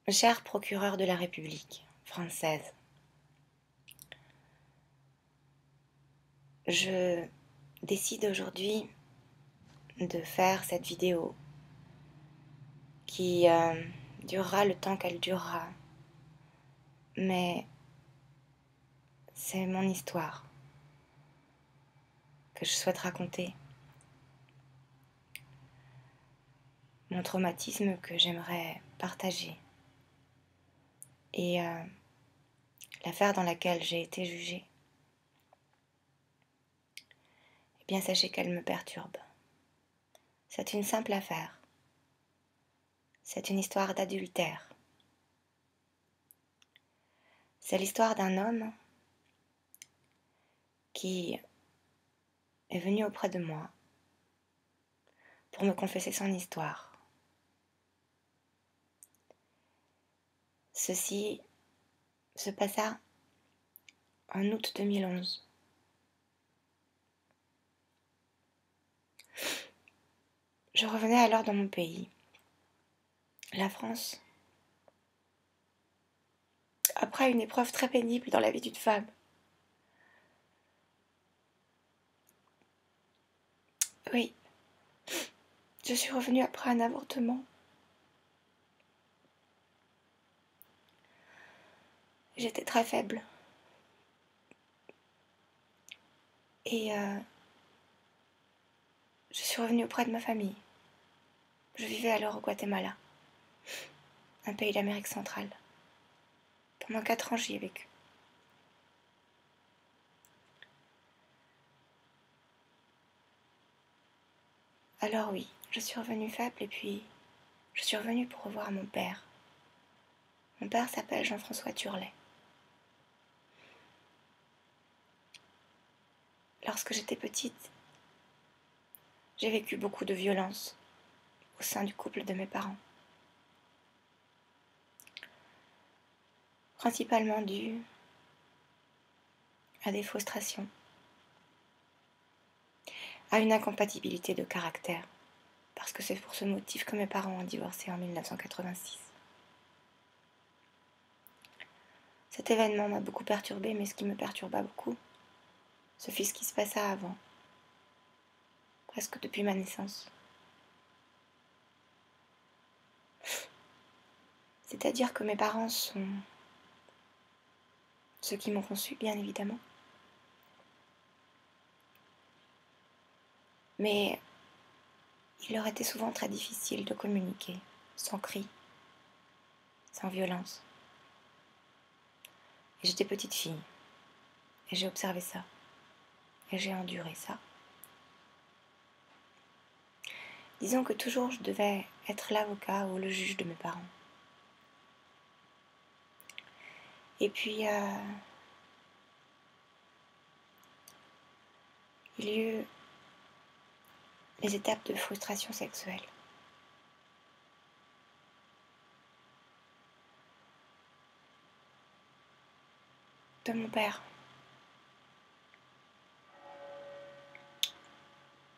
Cher procureur de la République française, je décide aujourd'hui de faire cette vidéo qui durera le temps qu'elle durera, mais c'est mon histoire que je souhaite raconter, mon traumatisme que j'aimerais partager et l'affaire dans laquelle j'ai été jugée. Eh bien, sachez qu'elle me perturbe. C'est une simple affaire. C'est une histoire d'adultère. C'est l'histoire d'un homme qui est venu auprès de moi pour me confesser son histoire. Ceci se passa en août 2011. Je revenais alors dans mon pays, la France, après une épreuve très pénible dans la vie d'une femme. Oui, je suis revenue après un avortement. J'étais très faible. Et je suis revenue auprès de ma famille. Je vivais alors au Guatemala, un pays d'Amérique centrale. Pendant 4 ans, j'y ai vécu. Alors oui, je suis revenue faible et puis je suis revenue pour revoir mon père. Mon père s'appelle Jean-François Turlet. Lorsque j'étais petite, j'ai vécu beaucoup de violence au sein du couple de mes parents. Principalement dû à des frustrations, à une incompatibilité de caractère, parce que c'est pour ce motif que mes parents ont divorcé en 1986. Cet événement m'a beaucoup perturbée, mais ce qui me perturba beaucoup, ce fut ce qui se passa avant, presque depuis ma naissance. C'est-à-dire que mes parents sont ceux qui m'ont conçu, bien évidemment. Mais il leur était souvent très difficile de communiquer, sans cris, sans violence. Et j'étais petite fille, et j'ai observé ça, et j'ai enduré ça. Disons que toujours je devais être l'avocat ou le juge de mes parents. Et puis, il y eut les étapes de frustration sexuelle. De mon père.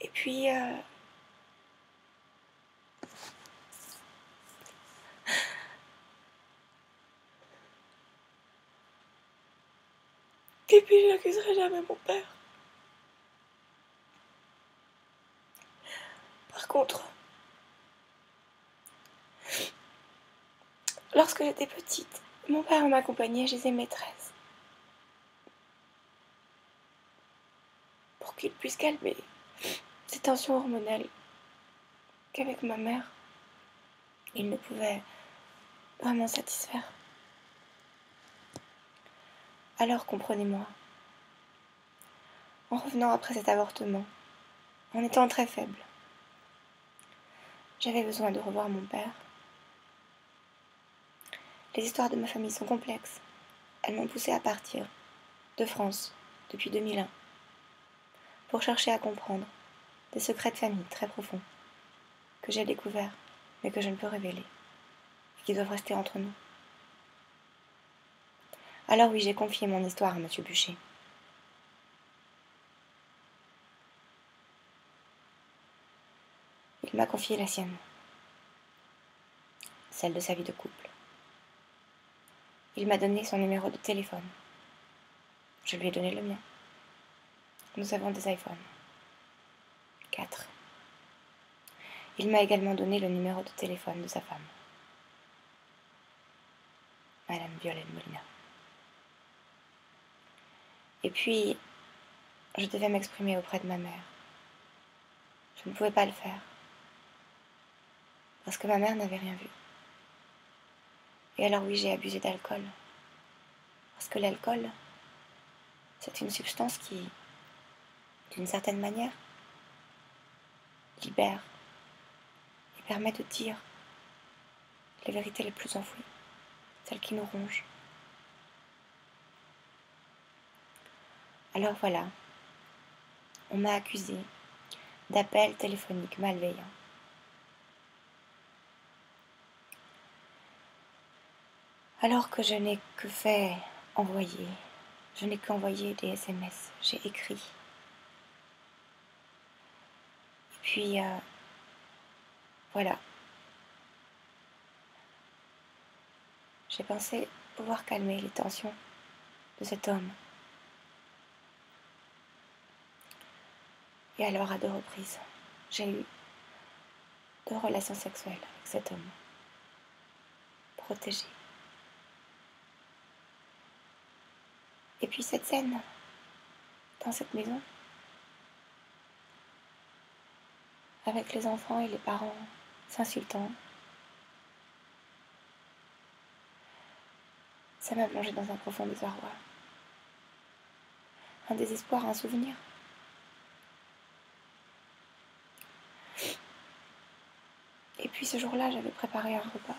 Et puis, je n'accuserai jamais mon père. Par contre, lorsque j'étais petite, mon père m'accompagnait chez ses maîtresses pour qu'il puisse calmer ces tensions hormonales qu'avec ma mère, il ne pouvait vraiment satisfaire. Alors comprenez-moi, en revenant après cet avortement, en étant très faible, j'avais besoin de revoir mon père. Les histoires de ma famille sont complexes. Elles m'ont poussée à partir de France depuis 2001 pour chercher à comprendre des secrets de famille très profonds que j'ai découverts mais que je ne peux révéler et qui doivent rester entre nous. Alors oui, j'ai confié mon histoire à Monsieur Bûcher. Il m'a confié la sienne, celle de sa vie de couple. Il m'a donné son numéro de téléphone. Je lui ai donné le mien. Nous avons des iPhones. 4. Il m'a également donné le numéro de téléphone de sa femme, Madame Violaine Molina. Et puis, je devais m'exprimer auprès de ma mère. Je ne pouvais pas le faire, parce que ma mère n'avait rien vu. Et alors oui, j'ai abusé d'alcool. Parce que l'alcool, c'est une substance qui, d'une certaine manière, libère et permet de dire les vérités les plus enfouies, celles qui nous rongent. Alors voilà, on m'a accusé d'appel téléphonique malveillant. Alors que je n'ai que fait envoyer, je n'ai qu'envoyé des SMS, j'ai écrit. Et puis, voilà. J'ai pensé pouvoir calmer les tensions de cet homme. Et alors, à 2 reprises, j'ai eu 2 relations sexuelles avec cet homme. Protégé. Et puis cette scène, dans cette maison, avec les enfants et les parents s'insultant, ça m'a plongé dans un profond désarroi. Un désespoir, un souvenir. Et puis ce jour-là, j'avais préparé un repas.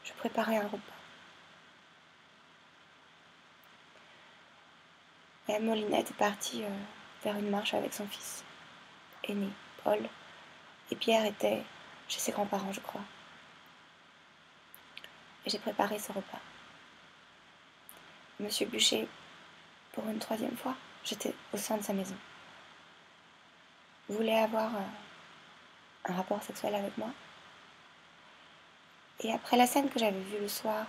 Je préparais un repas. Et Molina était partie vers une marche avec son fils aîné, Paul. Et Pierre était chez ses grands-parents, je crois. Et j'ai préparé ce repas. Monsieur Bûcher, pour une 3e fois, j'étais au sein de sa maison. Voulait avoir un rapport sexuel avec moi. Et après la scène que j'avais vue le soir,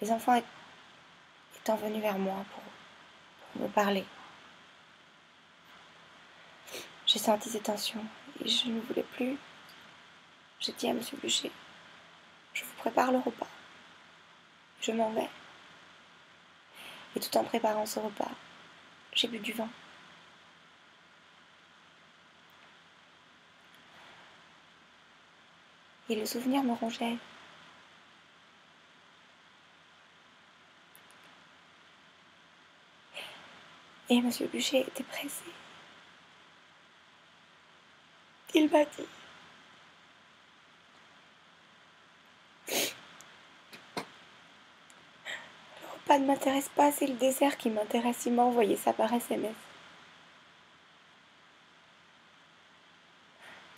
les enfants étant venus vers moi pour me parler, j'ai senti ces tensions et je ne voulais plus. J'ai dit à Monsieur Bûcher, je vous prépare le repas. Je m'en vais. Et tout en préparant ce repas, j'ai bu du vin. Et le souvenir me rongeait. Et Monsieur Bûcher était pressé. Il m'a dit, le repas ne m'intéresse pas, c'est le dessert qui m'intéresse. Il m'a envoyé ça par SMS.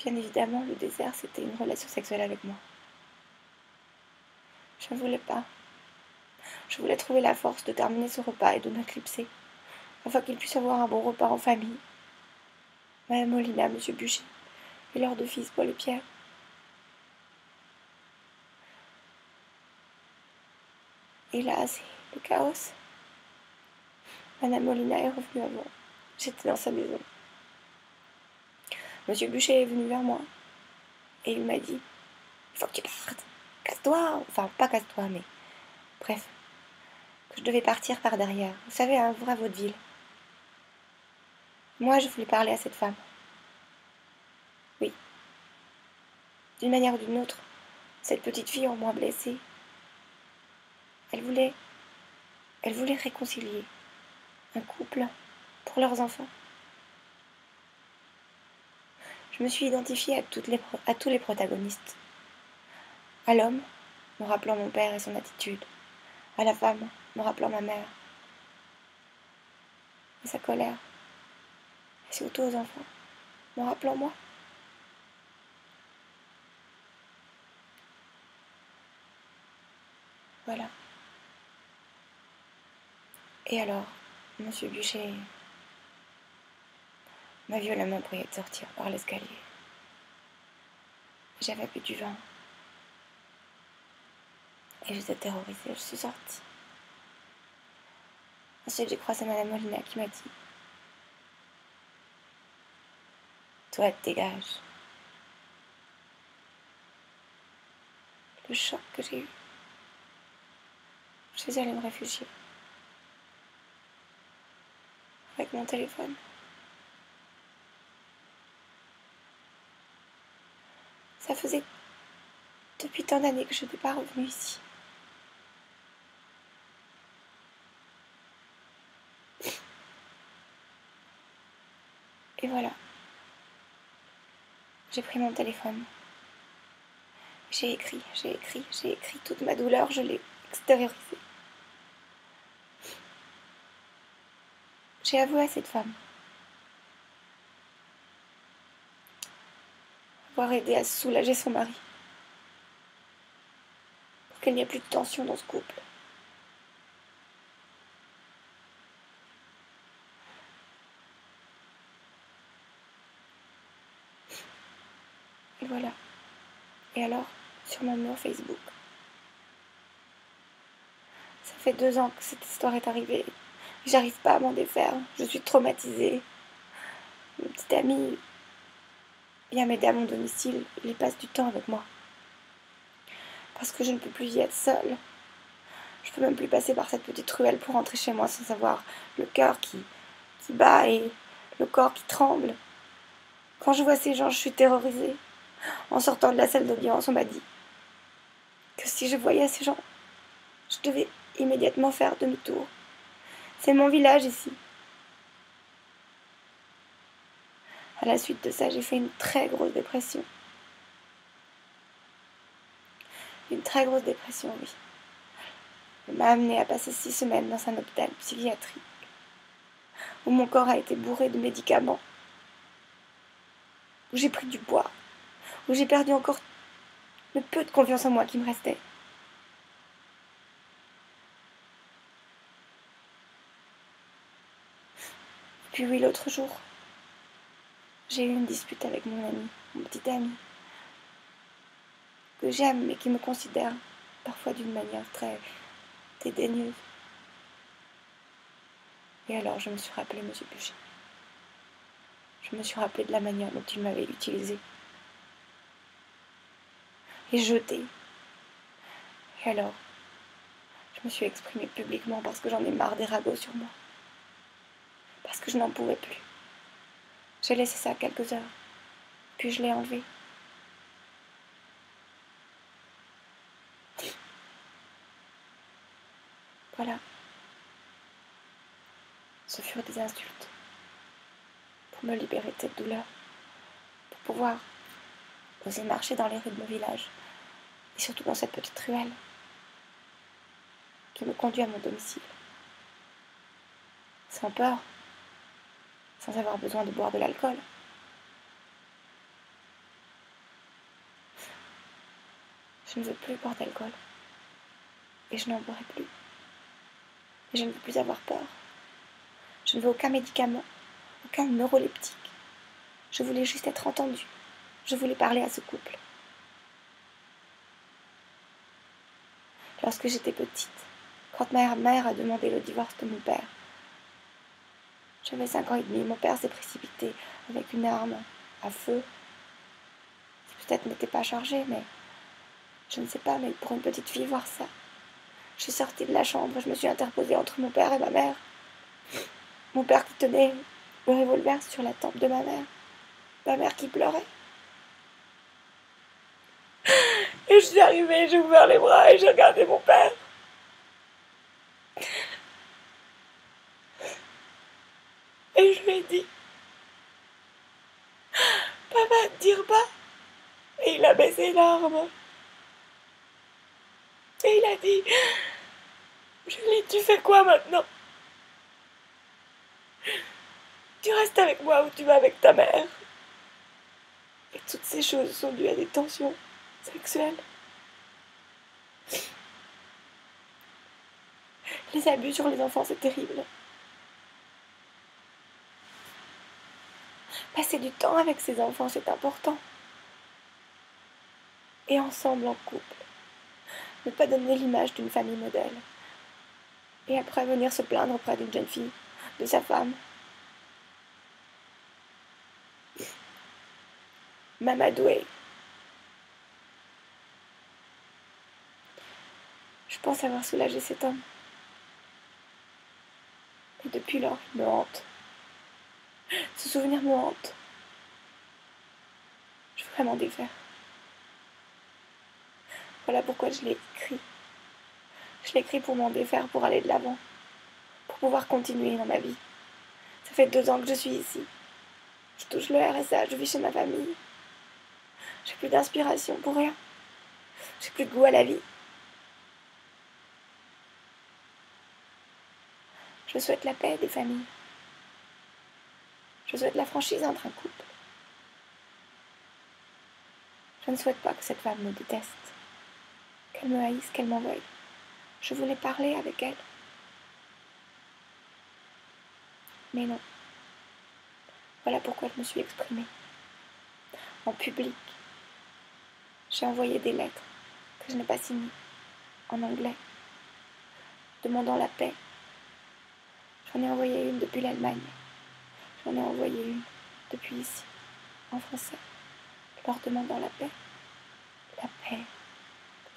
Bien évidemment, le dessert, c'était une relation sexuelle avec moi. Je ne voulais pas. Je voulais trouver la force de terminer ce repas et de m'éclipser, afin qu'il puisse avoir un bon repas en famille. Madame Molina, Monsieur Bûcher, et leurs 2 fils, Paul et Pierre. Et là, c'est le chaos. Madame Molina est revenue avant. J'étais dans sa maison. Monsieur Bûcher est venu vers moi. Et il m'a dit, il faut que tu partes. Casse-toi. Enfin, pas casse-toi, mais... Bref. Que je devais partir par derrière. Vous savez, un vrai vaudeville. Moi, je voulais parler à cette femme. Oui. D'une manière ou d'une autre, cette petite fille en moi blessée, elle voulait réconcilier un couple pour leurs enfants. Je me suis identifiée à tous les protagonistes. À l'homme, me rappelant mon père et son attitude. À la femme, me rappelant ma mère et sa colère. Et surtout aux enfants, me rappelant moi. Voilà. Et alors, Monsieur Bûcher m'a violemment prié de sortir par l'escalier. J'avais bu du vin. Et j'étais terrorisée, je suis sortie. Ensuite, j'ai croisé Madame Molina qui m'a dit: toi, dégage. Le choc que j'ai eu. Je suis allée me réfugier avec mon téléphone. Ça faisait depuis tant d'années que je n'étais pas revenue ici. Et voilà. J'ai pris mon téléphone. J'ai écrit toute ma douleur, je l'ai extériorisée. J'ai avoué à cette femme avoir aidé à soulager son mari, pour qu'il n'y ait plus de tension dans ce couple. Et voilà. Et alors, sur mon mur Facebook, ça fait 2 ans que cette histoire est arrivée. J'arrive pas à m'en défaire. Je suis traumatisée. Mon petit ami vient m'aider à mon domicile. Il passe du temps avec moi. Parce que je ne peux plus y être seule. Je peux même plus passer par cette petite ruelle pour rentrer chez moi sans avoir le cœur qui bat et le corps qui tremble. Quand je vois ces gens, je suis terrorisée. En sortant de la salle d'audience, on m'a dit que si je voyais ces gens, je devais immédiatement faire demi-tour. C'est mon village ici. À la suite de ça, j'ai fait une très grosse dépression. Une très grosse dépression, oui. Elle m'a amenée à passer 6 semaines dans un hôpital psychiatrique, où mon corps a été bourré de médicaments, où j'ai pris du poids, où j'ai perdu encore le peu de confiance en moi qui me restait. Et puis oui, l'autre jour, j'ai eu une dispute avec mon ami, mon petit ami, que j'aime mais qui me considère parfois d'une manière très dédaigneuse. Et alors je me suis rappelé M. Buchet. Je me suis rappelé de la manière dont il m'avait utilisée et jetée. Et alors, je me suis exprimée publiquement parce que j'en ai marre des ragots sur moi. Parce que je n'en pouvais plus. J'ai laissé ça quelques heures, puis je l'ai enlevé. Voilà. Ce furent des insultes pour me libérer de cette douleur, pour pouvoir oser marcher dans les rues de mon village, et surtout dans cette petite ruelle qui me conduit à mon domicile. Sans peur, sans avoir besoin de boire de l'alcool. Je ne veux plus boire d'alcool. Et je n'en boirai plus. Et je ne veux plus avoir peur. Je ne veux aucun médicament, aucun neuroleptique. Je voulais juste être entendue. Je voulais parler à ce couple. Lorsque j'étais petite, quand ma mère a demandé le divorce de mon père, j'avais 5 ans et demi, mon père s'est précipité avec une arme à feu, qui peut-être n'était pas chargée, mais je ne sais pas, mais pour une petite fille, voir ça. Je suis sortie de la chambre, je me suis interposée entre mon père et ma mère. Mon père qui tenait le revolver sur la tempe de ma mère qui pleurait. Et je suis arrivée, j'ai ouvert les bras et j'ai regardé mon père. Et je lui ai dit: papa, ne tire pas. Et il a baissé l'arme. Et il a dit: Julie, tu fais quoi maintenant? Tu restes avec moi ou tu vas avec ta mère? Et toutes ces choses sont dues à des tensions sexuelles. Les abus sur les enfants, c'est terrible. Passer du temps avec ses enfants, c'est important. Et ensemble, en couple. ne pas donner l'image d'une famille modèle, et après venir se plaindre auprès d'une jeune fille, de sa femme. M'amadouer. Je pense avoir soulagé cet homme. Et depuis lors, il me hante. Ce souvenir me hante. Je veux vraiment défaire. Voilà pourquoi je l'ai écrit. Je l'ai écrit pour m'en défaire, pour aller de l'avant, pour pouvoir continuer dans ma vie. Ça fait 2 ans que je suis ici. Je touche le RSA, je vis chez ma famille. J'ai plus d'inspiration pour rien. J'ai plus de goût à la vie. Je souhaite la paix des familles. Je souhaite la franchise entre un couple. Je ne souhaite pas que cette femme me déteste, qu'elle me haïsse, qu'elle m'en veuille. Je voulais parler avec elle. Mais non. Voilà pourquoi je me suis exprimée. En public. J'ai envoyé des lettres que je n'ai pas signées, en anglais, demandant la paix. J'en ai envoyé une depuis l'Allemagne. J'en ai envoyé une depuis ici, en français, leur demandant la paix. La paix.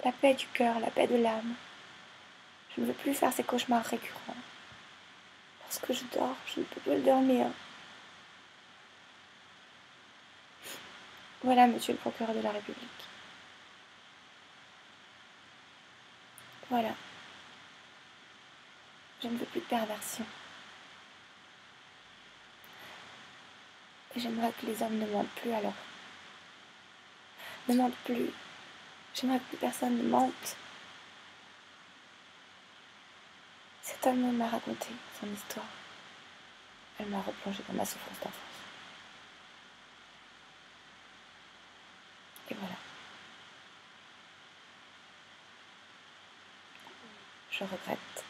La paix du cœur, la paix de l'âme. Je ne veux plus faire ces cauchemars récurrents. Lorsque je dors, je ne peux plus dormir. Voilà, monsieur le procureur de la République. Voilà. Je ne veux plus de perversion. Et j'aimerais que les hommes ne mentent plus alors. Ne mentent plus. J'aimerais que plus personne ne mente. Cet homme m'a raconté son histoire. Elle m'a replongé dans ma souffrance d'enfance. Et voilà. Je regrette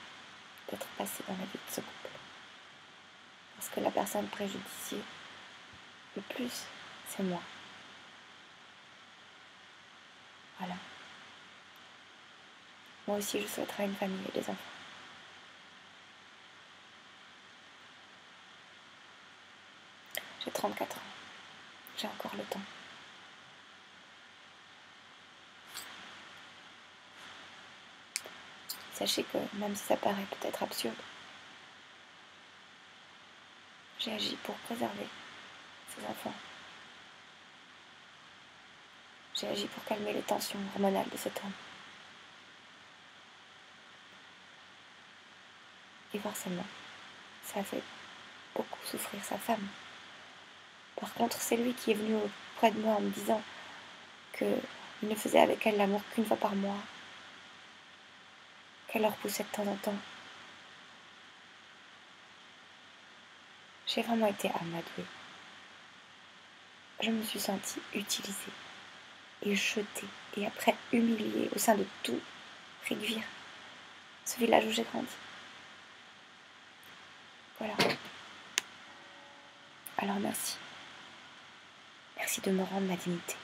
d'être passée dans la vie de ce couple. Parce que la personne préjudiciée, le plus, c'est moi. Voilà. Moi aussi, je souhaiterais une famille et des enfants. J'ai 34 ans. J'ai encore le temps. Sachez que, même si ça paraît peut-être absurde, j'ai agi pour préserver ces enfants. J'ai agi pour calmer les tensions hormonales de cet homme. Et forcément, ça a fait beaucoup souffrir sa femme. Par contre, c'est lui qui est venu auprès de moi en me disant qu'il ne faisait avec elle l'amour qu'une fois par mois, qu'elle le repoussait de temps en temps. J'ai vraiment été amadouée. Je me suis sentie utilisée et jetée, et après humiliée au sein de tout Rijkvier, ce village où j'ai grandi. Voilà. Alors merci. Merci de me rendre ma dignité.